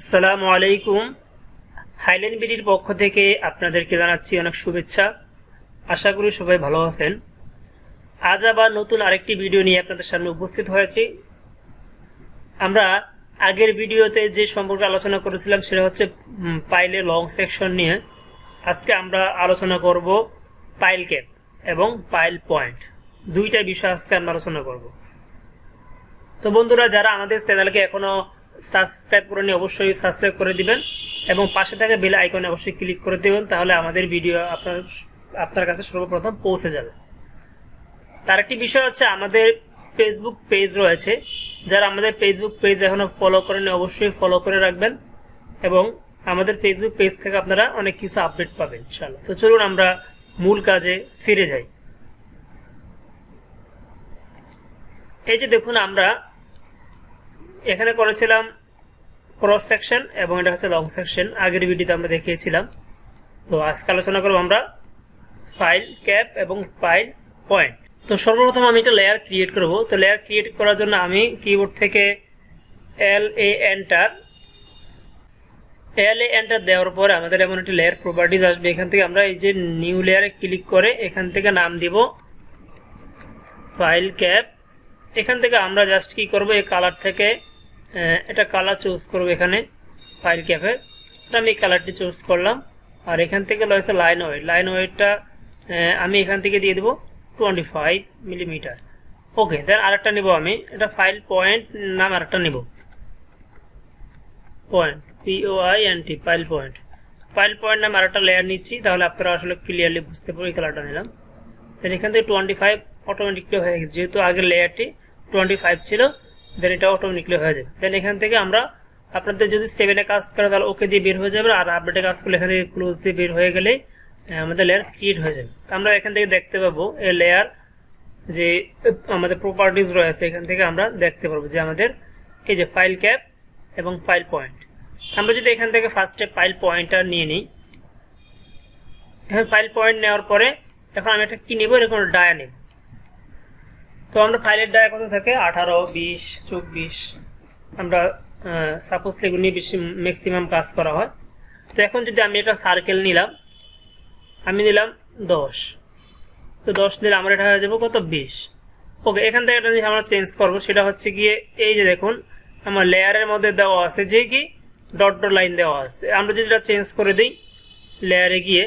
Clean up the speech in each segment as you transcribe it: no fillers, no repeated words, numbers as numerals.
আসসালামু আলাইকুম। হাইল্যান্ড বিডির পক্ষ থেকে আপনাদেরকে জানাচ্ছি অনেক শুভেচ্ছা। আশা করি সবাই ভালো আছেন। আজ আবার নতুন আরেকটি ভিডিও নিয়ে আপনাদের সামনে উপস্থিত হয়েছি। আমরা আগের ভিডিওতে যে সম্পর্কে আলোচনা করেছিলাম সেটা হচ্ছে পাইলের লং সেকশন নিয়ে। আজকে আমরা আলোচনা করব পাইল ক্যাপ এবং পাইল পয়েন্ট, দুইটা বিষয় আজকে আমরা আলোচনা করব। তো বন্ধুরা, যারা আমাদের চ্যানেলকে এখনো সাবস্ক্রাইব করেনি অবশ্যই সাবস্ক্রাইব করে দিবেন এবং পাশে থাকা বেল আইকনে অবশ্যই ক্লিক করে দেবেন, তাহলে আমাদের ভিডিও আপনার কাছে সর্বপ্রথম পৌঁছে যাবে। তার একটি বিষয় হচ্ছে আমাদের ফেসবুক পেজ রয়েছে। যারা আমাদের ফেসবুক পেজ এখনো ফলো করেনি অবশ্যই ফলো করে রাখবেন এবং আমাদের ফেসবুক পেজ থেকে আপনারা অনেক কিছু আপডেট পাবেন ইনশাআল্লাহ। তো চলুন আমরা মূল কাজে ফিরে যাই। এই যে দেখুন, আমরা এখানে করেছিলাম ক্রস সেকশন এবং এটা হচ্ছে লং সেকশন, আগের ভিডিওতে আমরা দেখিয়েছিলাম। তো আজকে আলোচনা করব আমরা পাইল ক্যাপ এবং পাইল পয়েন্ট। তো সর্বপ্রথম আমি একটা লেয়ার ক্রিয়েট করব। তো লেয়ার ক্রিয়েট করার জন্য আমি কিবোর্ড থেকে এন্টার দেওয়ার পরে আমাদের এমন একটি লেয়ার প্রপার্টিজ আসবে। এখান থেকে আমরা এই যে নিউ লেয়ারে ক্লিক করে এখান থেকে নাম দিব পাইল ক্যাপ। এখান থেকে আমরা জাস্ট কি করব, এই কালার থেকে এটা কালার চুজ করব। এখানে পাইল ক্যাপের আমি এই কালারটি চুজ করলাম। আর এখান থেকে রয়েছে লাইন ওয়েটটা আমি এখান থেকে দিয়ে দেবো 25 মিলিমিটার। ওকে, দেন আরেকটা নিব আমি, এটা পাইল পয়েন্ট নাম আরেকটা নিব, পয়েন্ট POINT পাইল পয়েন্ট নাম আরেকটা লেয়ার নিচ্ছি, তাহলে আপনারা আসলে ক্লিয়ারলি বুঝতে পারবেন। এই কালারটা নিলাম। দেন এখান থেকে 25 অটোমেটিকলি হয়ে গেছে, যেহেতু আগের লেয়ারটি 25 ছিল, দেন এটা অটোমেটিকলি হয়ে যাবে। দেন এখান থেকে আমরা আপনাদের যদি 7-এ কাজ করে তাহলে ওকে দিয়ে বের হয়ে যাবে, আর আপডেটে কাজ করলে এখান থেকে ক্লোজ দিয়ে বের হয়ে গেলে আমাদের লেয়ার ক্রিয়েট হয়ে যাবে। আমরা এখান থেকে দেখতে পাবো এই লেয়ার যে আমাদের প্রপার্টিজ রয়েছে, এখান থেকে আমরা দেখতে পারবো যে আমাদের এই যে পাইল ক্যাপ এবং পাইল পয়েন্ট। আমরা যদি এখান থেকে ফার্স্টে পাইল পয়েন্টটা নিয়ে নিই, এখানে পাইল পয়েন্ট নেওয়ার পরে এখন আমি একটা কি নেব, এরকম ডায়া নেব। তো আমরা ফাইলের ডায়া কত থাকে 18, 20, 24, আমরা সাপোজলি এগুলো নিয়ে বেশি ম্যাক্সিমাম কাজ করা হয়। তো এখন যদি আমি একটা সার্কেল নিলাম, আমি নিলাম 10, তো 10 দিলে আমার এটা হয়ে যাবে কত 20। ওকে, এখান থেকে একটা জিনিস আমরা চেঞ্জ করবো, সেটা হচ্ছে গিয়ে এই যে দেখুন আমার লেয়ারের মধ্যে দেওয়া আছে যে কি ডট লাইন দেওয়া আছে। আমরা যদি এটা চেঞ্জ করে দিই লেয়ারে গিয়ে,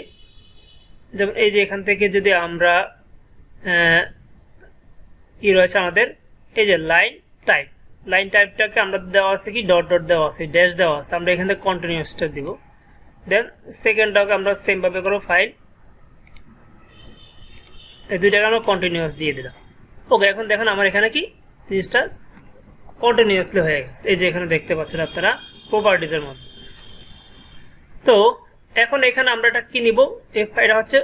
যেমন এই যে এখান থেকে যদি আমরা কি রয়েছে আমাদের এই যে লাইন টাইপটাকে আমরা দেওয়া আছে কি ডট দেওয়া আছে, ড্যাশ দেওয়া আছে, আমরা এখান থেকে কন্টিনিউসটা দিব। দেন সেকেন্ডটাকে আমরা সেম ভাবে করবো ফাইল, এই দুইটাকে আমরা কন্টিনিউয়াস দিয়ে দিলাম। ওকে, এখন দেখুন আমার এখানে কি জিনিসটা কন্টিনিউয়াসলি হয়ে গেছে, এই যে এখানে দেখতে পাচ্ছেন আপনারা প্রপার্টিজের মধ্যে। তো এখন এখানে আমরা এটা কি নিব, এটা হচ্ছে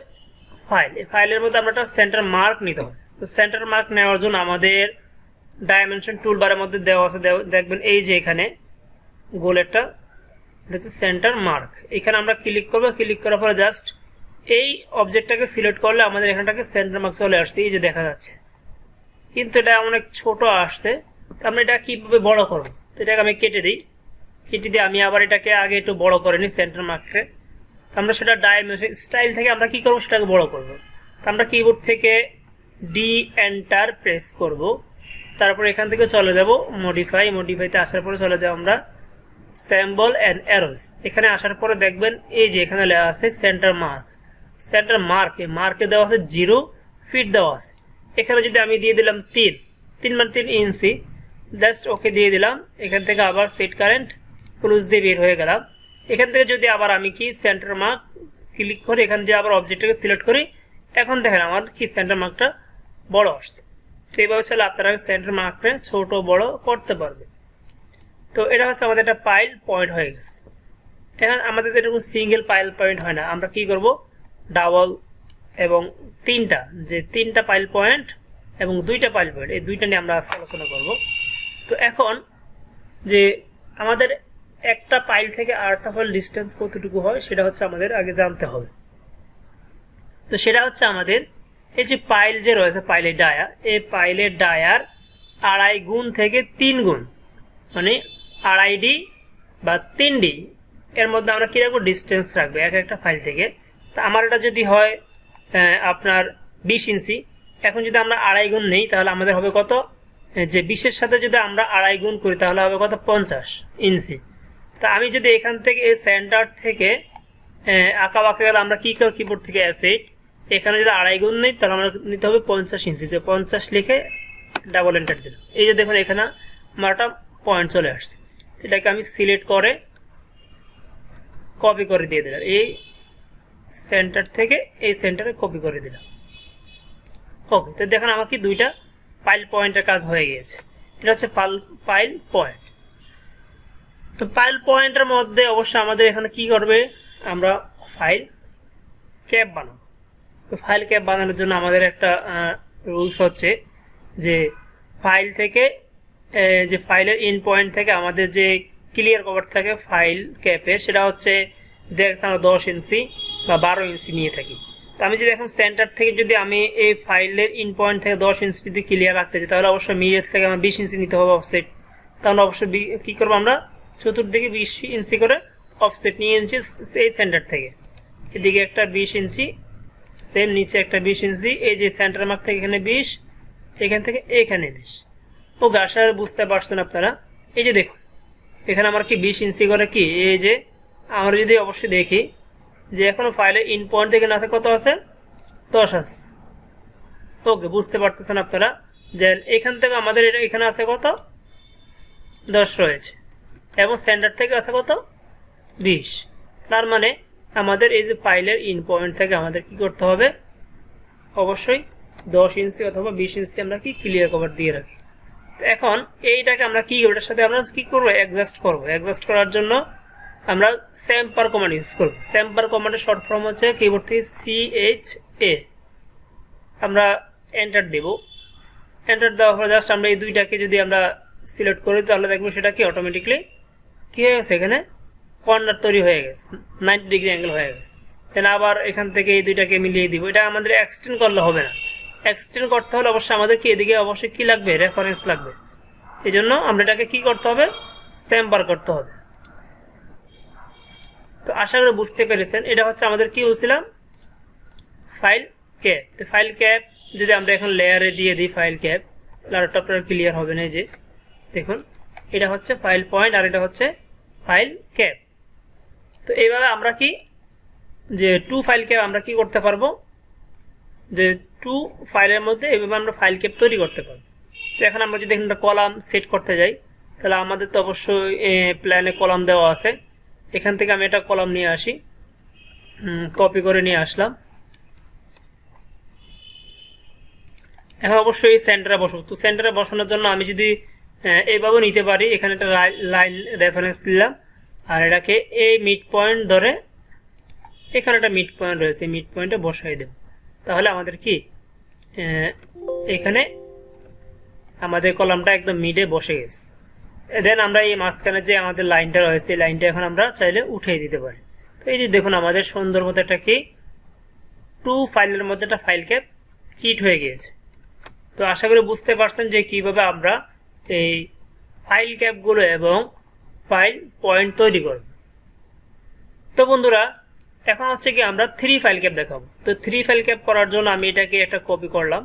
ফাইল। এই ফাইলের মধ্যে আমরা একটা সেন্টার মার্ক নিতে হবে। তো সেন্টার মার্ক নেওয়ার জন্য আমাদের ডাইমেনশন টুলবারের মধ্যে দেওয়া আছে, দেখবেন এই যে এখানে গোল একটা সেন্টার মার্ক, এখানে আমরা ক্লিক করবো। ক্লিক করার পরে জাস্ট এই অবজেক্টটাকে সিলেক্ট করলে আমাদের এখানটাকে সেন্টার মার্ক চলে আসছে, এই যে দেখা যাচ্ছে। কিন্তু এটা অনেক ছোট আসছে, তো আমরা এটা কিভাবে বড় করবো, তো এটাকে আমি কেটে দিই। কেটে দিয়ে আমি আবার এটাকে আগে একটু বড় করে নিই সেন্টার মার্ককে। আমরা সেটা ডাইমেনশন স্টাইল থেকে আমরা কি করবো, সেটাকে বড় করবো। তো আমরা কিবোর্ড থেকে এন্টার প্রেস করব, তারপর এখান থেকে চলে যাব মডিফাইতে আসার পরে চলে যাব আমরা সিম্বল এন্ড অ্যারোস। এখানে আসার পরে দেখবেন এই যে এখানে লেখা আছে সেন্টার মার্ক, এই মার্কে দেওয়া আছে 0 ফিট দেওয়া আছে। এখানে যদি আমি দিয়ে দিলাম 3 মানে 3 ইঞ্চি, জাস্ট ওকে দিয়ে দিলাম। এখান থেকে আবার সেট কারেন্ট ক্লোজ দিয়ে বের হয়ে গেলাম। এখান থেকে যদি আবার আমি কি সেন্টার মার্ক ক্লিক করি, এখান থেকে আবার অবজেক্টটাকে সিলেক্ট করি, এখন দেখেন আমার কি সেন্টার মার্কটা বড় আসছে। তো এইভাবে চলে আপনারা সেন্টার মার্কটা ছোট বড় করতে পারবে। তো এটা হচ্ছে আমাদের একটা পাইল পয়েন্ট হয়ে গেছে। এখন আমাদের এরকম সিঙ্গেল পাইল পয়েন্ট হয় না, আমরা কি করব ডাবল এবং তিনটা পাইল পয়েন্ট এবং 2টা পাইল পয়েন্ট, এই 2টা নিয়ে আমরা আজকে আলোচনা করব। তো এখন যে আমাদের একটা পাইল থেকে আরেকটা পাইল ডিস্টেন্স কতটুকু হয় সেটা হচ্ছে আমাদের আগে জানতে হবে। তো সেটা হচ্ছে আমাদের এই যে পাইল যে রয়েছে পাইলের ডায়া, এই পাইলের ডায়ার 2.5 গুণ থেকে 3 গুণ, মানে 2.5D বা 3D এর মধ্যে আমরা কি রাখবো, ডিস্টেন্স রাখবো এক একটা ফাইল থেকে। তা আমার এটা যদি হয় আপনার 20 ইঞ্চি, এখন যদি আমরা 2.5 গুণ নেই তাহলে আমাদের হবে কত, যে 20-এর সাথে যদি আমরা 2.5 গুণ করি তাহলে হবে কত, 50 ইঞ্চি। তা আমি যদি এখান থেকে এই সেন্টার থেকে আঁকা বাঁকা গেলে আমরা কি করব, কিবোর্ড থেকে F8, এখানে যদি 2.5 গুণ নেই তাহলে আমরা নিতে হবে 50 ইঞ্চি। তো 50 লিখে ডাবল এন্টার দিলাম। এই যে দেখুন এখানে আমার একটা পয়েন্ট চলে আসছে। এটাকে আমি সিলেক্ট করে কপি করে দিয়ে দিলাম, এই সেন্টার থেকে এই সেন্টারে কপি করে দিলাম। ওকে, তো দেখুন আমার কি দুইটা ফাইল পয়েন্টের কাজ হয়ে গিয়েছে। এটা হচ্ছে ফাইল পয়েন্ট। তো ফাইল পয়েন্টের মধ্যে অবশ্যই আমাদের এখানে কি করবে, আমরা ফাইল ক্যাপ বানাবো। তো ফাইল ক্যাপ বানানোর জন্য আমাদের একটা রুলস হচ্ছে যে ফাইল থেকে যে ফাইলের ইন পয়েন্ট থেকে আমাদের যে ক্লিয়ার কভার থাকে ফাইল ক্যাপে, সেটা হচ্ছে দেখছেন আমরা 10 ইঞ্চি বা 12 ইঞ্চি নিয়ে থাকি। তো আমি যদি এখন সেন্টার থেকে যদি আমি এই ফাইলের ইন পয়েন্ট থেকে 10 ইঞ্চি যদি ক্লিয়ার রাখতে চাই তাহলে অবশ্যই মিডিয়ার থেকে আমার 20 ইঞ্চি নিতে হবে অফসেট। তাহলে অবশ্যই কি করবো, আমরা চতুর্দিকে 20 ইঞ্চি করে অফসেট নিয়ে ইঞ্চি এই সেন্টার থেকে, এদিকে একটা 20 ইঞ্চি, সেম নিচে একটা 20 ইঞ্চি, এই যে সেন্টার মার্ক থেকে এখানে 20, এখান থেকে এখানে 20। ওকে, আশা বুঝতে পারছেন আপনারা। এই যে দেখুন এখানে আমার কি 20 ইঞ্চি করে কি, এই যে আমরা যদি অবশ্যই দেখি যে এখনো ফাইলের ইন পয়েন্ট থেকে না থাকে কত আছে, 10 আছে। ওকে, বুঝতে পারতেছেন আপনারা যে এখান থেকে আমাদের এটা এখানে আছে কত, 10 রয়েছে, এবং সেন্টার থেকে আছে কত, 20। তার মানে আমাদের এই যে ফাইলের ইন পয়েন্ট থেকে আমাদের কি করতে হবে, অবশ্যই 10 ইঞ্চি অথবা 20 ইঞ্চি আমরা কি ক্লিয়ার কভার দিয়ে রাখি। তো এখন এইটাকে আমরা কি এটার সাথে আমরা কি করবো, অ্যাডজাস্ট করবো। অ্যাডজাস্ট করার জন্য আমরা স্যাম্পার কমান্ড ইউজ করব। স্যাম্পার কমান্ডের শর্ট ফর্ম হচ্ছে কিবোর্ড থেকে CHA, আমরা এন্টার দেব। এন্টার দেওয়ার পর জাস্ট আমরা এই দুইটাকে যদি আমরা সিলেক্ট করি তাহলে দেখবো সেটা কি অটোমেটিকলি কি হয়ে গেছে, এখানে কর্নার তৈরি হয়ে গেছে, 90 ডিগ্রি অ্যাঙ্গেল হয়ে গেছে। দেন আবার এখান থেকে এই দুইটাকে মিলিয়ে দিব। এটা আমাদের এক্সটেন্ড করলে হবে না, এক্সটেন্ড করতে হলে অবশ্যই আমাদের কি এদিকে অবশ্যই কি লাগবে, রেফারেন্স লাগবে। এই জন্য আমরা এটাকে কি করতে হবে, স্যাম্পার করতে হবে। তো আশা করি বুঝতে পেরেছেন। এটা হচ্ছে আমাদের কি বলছিলাম, ফাইল ক্যাপ। তো ফাইল ক্যাপ যদি আমরা এখন লেয়ারে দিয়ে দিই ফাইল ক্যাপ, ল্যাপটপটা ক্লিয়ার হবে না। যে দেখুন এটা হচ্ছে ফাইল পয়েন্ট আর এটা হচ্ছে ফাইল ক্যাপ। তো এইভাবে আমরা কি যে 2 ফাইল ক্যাপ আমরা কি করতে পারবো, যে 2 ফাইলের মধ্যে এইভাবে আমরা ফাইল ক্যাপ তৈরি করতে পারবো। তো এখন আমরা যদি এখানে কলাম সেট করতে যাই তাহলে আমাদের তো অবশ্যই প্ল্যানে কলাম দেওয়া আছে। এখান থেকে আমি এটা কলাম নিয়ে আসি, কপি করে নিয়ে আসলাম। এখন অবশ্যই এই সেন্টারে বসবো। তো সেন্টারে বসানোর জন্য আমি যদি এইভাবে নিতে পারি, এখানে একটা লাইন রেফারেন্স দিলাম আর এটাকে এই মিড পয়েন্ট ধরে এখানে একটা মিড পয়েন্ট রয়েছে, মিড পয়েন্টে বসাই দেব। তাহলে আমাদের কি এখানে আমাদের কলামটা একদম মিডে বসে গেছে। দেন আমরা এই মাঝখানে যে আমাদের লাইনটা রয়েছে এই লাইনটা এখন আমরা চাইলে উঠিয়ে দিতে পারি। তো এই যে দেখুন আমাদের সুন্দর মতো একটা কি 2 ফাইলের মধ্যে একটা ফাইল ক্যাপ হিট হয়ে গিয়েছে। তো আশা করি বুঝতে পারছেন যে কিভাবে আমরা এই ফাইল ক্যাপগুলো এবং ফাইল পয়েন্ট তৈরি করব। তো বন্ধুরা এখন হচ্ছে কি আমরা 3 ফাইল ক্যাপ দেখাবো। তো 3 ফাইল ক্যাপ করার জন্য আমি এটাকে একটা কপি করলাম,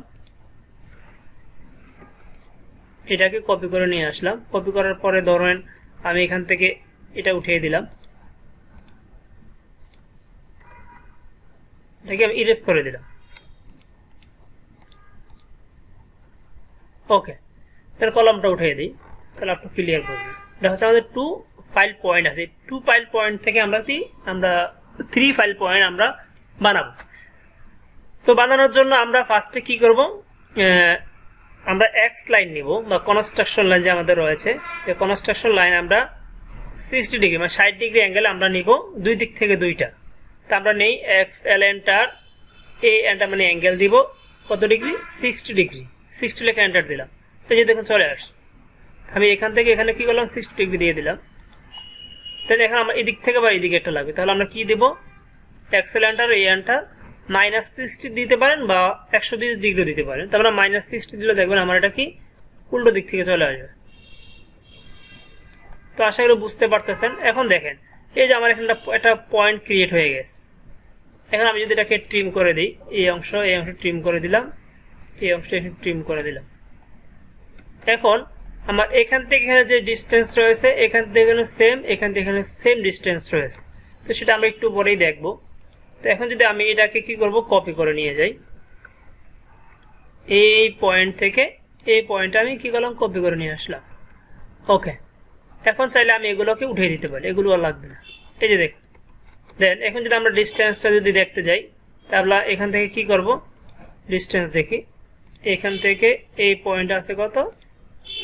এটাকে কপি করে নিয়ে আসলাম। কপি করার পরে ধরেন আমি এখান থেকে এটা উঠিয়ে দিলাম, এটাকে আমি ইরেজ করে দিলাম। ওকে, তাহলে কলামটা উঠিয়ে দিই, তাহলে আপনি ক্লিয়ার করবেন। এটা হচ্ছে আমাদের 2 ফাইল পয়েন্ট আছে। 2 ফাইল পয়েন্ট থেকে আমরা 3 ফাইল পয়েন্ট আমরা বানাবো। তো বানানোর জন্য আমরা ফার্স্টে কি করব, আমরা এক্স লাইন নিব বা কনস্ট্রাকশন লাইন যে আমাদের রয়েছে, এই কনস্ট্রাকশন লাইন আমরা 60 ডিগ্রি মানে 60 ডিগ্রি অ্যাঙ্গেল আমরা নিব, দুই দিক থেকে দুইটা। তো আমরা নেই x L enter, A enter মানে অ্যাঙ্গেল দিব কত ডিগ্রি, 60 ডিগ্রি। 60 লেখা এন্টার দিলাম, এই যে দেখুন চলে আসছে। আমি এখান থেকে এখানে কি করলাম, 60 ডিগ্রি দিয়ে দিলাম। তাহলে এখন আমরা এদিক থেকে বা এদিকে একটা লাগবে, তাহলে আমরা কি দেব, X L enter, A enter, -60 দিতে পারেন বা 120 ডিগ্রি দিতে পারেন। তারপরে -60 দিলে দেখবেন আমার এটা কি উল্টো দিক থেকে চলে আসবে। তো আশা করি বুঝতে পারতেছেন। এখন দেখেন এই যে আমার এখানে একটা পয়েন্ট ক্রিয়েট হয়ে গেছে। এখন আমি যদি এটাকে ট্রিম করে দিই, এই অংশ ট্রিম করে দিলাম, এই অংশটা এখানে ট্রিম করে দিলাম। এখন আমার এখান থেকে এখানে যে ডিস্টেন্স রয়েছে এখান থেকে এখানে সেম, এখান থেকে এখানে সেম ডিস্টেন্স রয়েছে। তো সেটা আমরা একটু পরেই দেখব। তো এখন যদি আমি এটাকে কি করব, কপি করে নিয়ে যাই, এই পয়েন্ট থেকে এই পয়েন্টে আমি কি করলাম, কপি করে নিয়ে আসলাম। ওকে, এখন চাইলে আমি এগুলোকে উঠিয়ে দিতে পারি, এগুলো আর লাগবে না। এই যে দেখুন, দেন এখন যদি আমরা ডিস্টেন্সটা যদি দেখতে যাই, তাহলে এখান থেকে কি করব, ডিস্টেন্স দেখি। এখান থেকে এই পয়েন্ট আছে কত,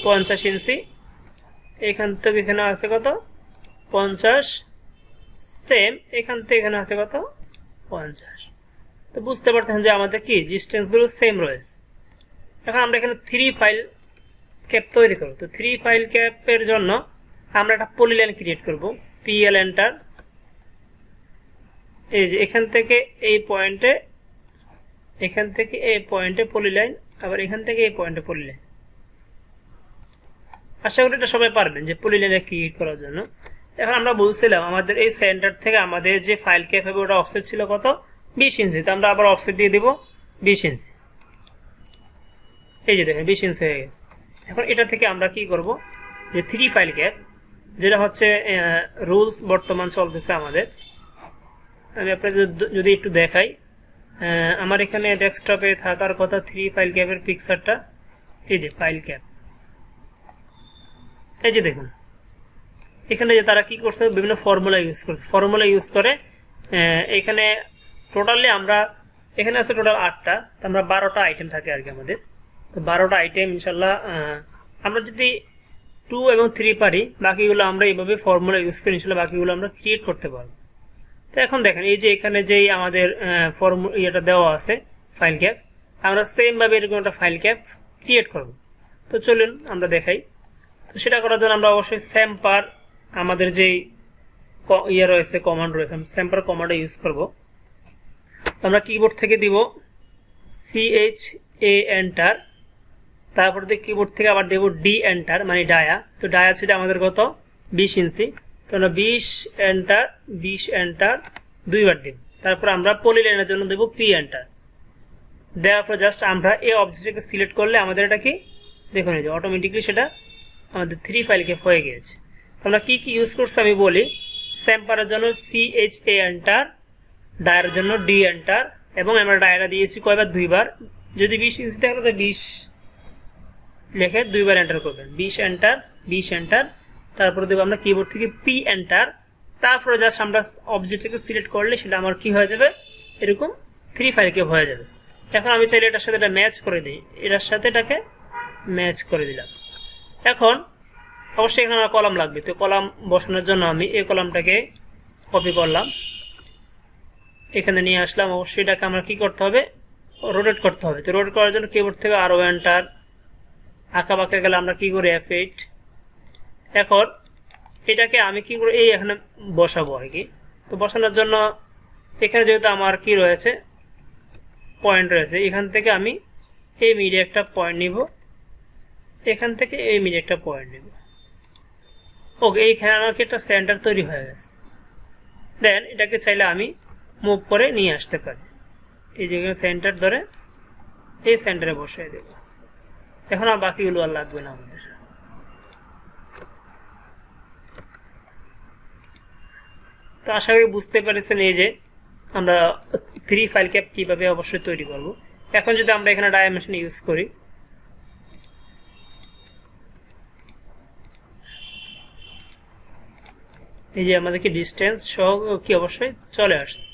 50 ইঞ্চি। এখান থেকে এখানে আছে কত, 50। সেম এখান থেকে এখানে আছে কত, 50। তো বুঝতে পারতেছেন যে আমাদের কি ডিস্টেন্সগুলো সেম রয়েছে। এখন আমরা এখানে 3 ফাইল ক্যাপ তৈরি করব। তো 3 ফাইল ক্যাপের জন্য আমরা একটা পলিলাইন ক্রিয়েট করব। PL enter. এই যে এখান থেকে এই পয়েন্টে, এখান থেকে এই পয়েন্টে পলিলাইন, আবার এখান থেকে এই পয়েন্টে পলিলাইন। আশা করি এটা সবাই পারবেন যে পলিলাইন ক্রিয়েট করার জন্য। এখন আমরা বলছিলাম আমাদের এই সেন্টার থেকে আমাদের যে ফাইল ক্যাপ হবে ওটা অফসেট ছিল কত, 20 ইঞ্চি। তো আমরা আবার অফসেট দিয়ে দিব 20 ইঞ্চি। এই যে দেখেন 20 ইঞ্চি হয়ে গেছে। এখন এটা থেকে আমরা কি করব, যে 3 ফাইল ক্যাপ যেটা হচ্ছে রুলস বর্তমান চলতেছে আমাদের। আমি আপনাদের যদি একটু দেখাই, আমার এখানে ডেস্কটপে থাকার কথা 3 ফাইল ক্যাপের পিকচারটা। এই যে ফাইল ক্যাপ, এই যে দেখুন এখানে যে তারা কি করছে, বিভিন্ন ফর্মুলা ইউজ করছে। ফর্মুলা ইউজ করে এখানে টোটালি আমরা এখানে আছে টোটাল 8টা, তো আমরা 12টা আইটেম থাকে আর কি আমাদের। তো 12টা আইটেম ইনশাল্লাহ আমরা যদি 2 এবং 3 পারি, বাকিগুলো আমরা এইভাবে ফর্মুলা ইউজ করে ইনশাল্লাহ বাকিগুলো আমরা ক্রিয়েট করতে পারবো। তো এখন দেখেন এই যে এখানে যেই আমাদের ইয়েটা দেওয়া আছে ফাইল ক্যাপ, আমরা সেম ভাবে এরকম একটা ফাইল ক্যাপ ক্রিয়েট করব। তো চলুন আমরা দেখাই। তো সেটা করার জন্য আমরা অবশ্যই স্যাম্পার, আমাদের যেই ইয়ে রয়েছে কমান্ড রয়েছে, স্যাম্পার কমান্ড ইউজ করব। আমরা কিবোর্ড থেকে দিব CHA এন্টার, তারপর দিয়ে কিবোর্ড থেকে আবার দেব D এন্টার, মানে ডায়া। তো ডায়া ছিল আমাদের কত, 20 ইঞ্চি। তো আমরা 20 এন্টার 2 বার দিব। তারপর আমরা পলিলাইনের জন্য দেব P এন্টার। দেওয়ার পর জাস্ট আমরা এই অবজেক্টটাকে সিলেক্ট করলে আমাদের এটা কি দেখুন, এই যে অটোমেটিকলি সেটা আমাদের 3 ফাইল ক্যাপ হয়ে গেছে। আমরা কি কি ইউজ করছি আমি বলি। স্যাম্পারের জন্য CHA এন্টার, ডায়ার জন্য D এন্টার, এবং আমরা ডায়াটা দিয়েছি কয়বার, 2 বার। যদি 20 ইঞ্চি থাকে তো 20 লিখে 2 বার এন্টার করবেন, 20 এন্টার। তারপরে দেবো আমরা কিবোর্ড থেকে P এন্টার। তারপরে জাস্ট আমরা অবজেক্টটাকে সিলেক্ট করলে সেটা আমার কি হয়ে যাবে, এরকম 3 ফাইল ক্যাপ হয়ে যাবে। এখন আমি চাইলে এটার সাথে এটা ম্যাচ করে দিই, এটার সাথে এটাকে ম্যাচ করে দিলাম। এখন অবশ্যই এখানে আমার কলাম লাগবে। তো কলাম বসানোর জন্য আমি এই কলামটাকে কপি করলাম, এখানে নিয়ে আসলাম। অবশ্যই এটাকে আমরা কি করতে হবে, রোটেট করতে হবে। তো রোটেট করার জন্য কিবোর্ড থেকে আরো এন্টার, আঁকা বাঁকা গেলে আমরা কি করি F8। এখন এটাকে আমি কি করে এই এখানে বসাবো আর কি। তো বসানোর জন্য এখানে যেহেতু আমার কি রয়েছে, পয়েন্ট রয়েছে, এখান থেকে আমি এই মিডে একটা পয়েন্ট নিব, এখান থেকে এই মিডে একটা পয়েন্ট নিব। ওকে, এইখানে আমার একটা সেন্টার তৈরি হয়ে গেছে। দেন এটাকে চাইলে আমি মুভ করে নিয়ে আসতে পারি। এই যে সেন্টার ধরে এই সেন্টারে বসিয়ে দেব। এখন আর বাকিগুলো আর লাগবে না আমাদের। তো আশা করি বুঝতে পেরেছেন এই যে আমরা 3 ফাইল ক্যাপ কিভাবে অবশ্যই তৈরি করব। এখন যদি আমরা এখানে ডাইমেনশন ইউজ করি, এই যে আমাদেরকে ডিস্টেন্স সহ কি অবশ্যই চলে আসছে।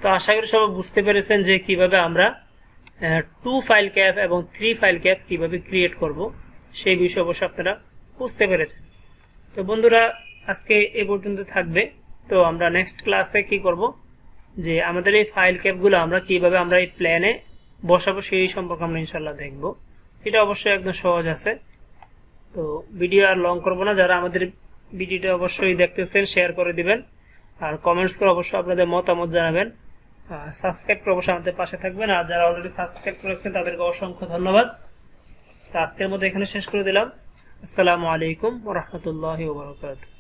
তো আশা করি সবাই বুঝতে পেরেছেন যে কিভাবে আমরা 2 ফাইল ক্যাপ এবং 3 ফাইল ক্যাপ কিভাবে ক্রিয়েট করব, সেই বিষয়ে অবশ্যই আপনারা বুঝতে পেরেছেন। তো বন্ধুরা আজকে এই পর্যন্ত থাকবে। তো আমরা নেক্সট ক্লাসে কি করব, যে আমাদের এই ফাইল ক্যাপগুলো আমরা কিভাবে আমরা এই প্ল্যানে বসাবো সেই সম্পর্কে আমরা ইনশাল্লাহ দেখব। এটা অবশ্যই একদম সহজ আছে। তো ভিডিও আর লং করবো না, যারা আমাদের ভিডিওটা অবশ্যই দেখতেছেন শেয়ার করে দিবেন, আর কমেন্টস করে অবশ্যই আপনাদের মতামত জানাবেন। সাবস্ক্রাইব করে অবশ্যই আমাদের পাশে থাকবেন। আর যারা অলরেডি সাবস্ক্রাইব করেছেন তাদেরকে অসংখ্য ধন্যবাদ। আজকের মধ্যে এখানে শেষ করে দিলাম। আসসালামু আলাইকুম ওয়া রাহমাতুল্লাহি ওয়া বারাকাতুহু।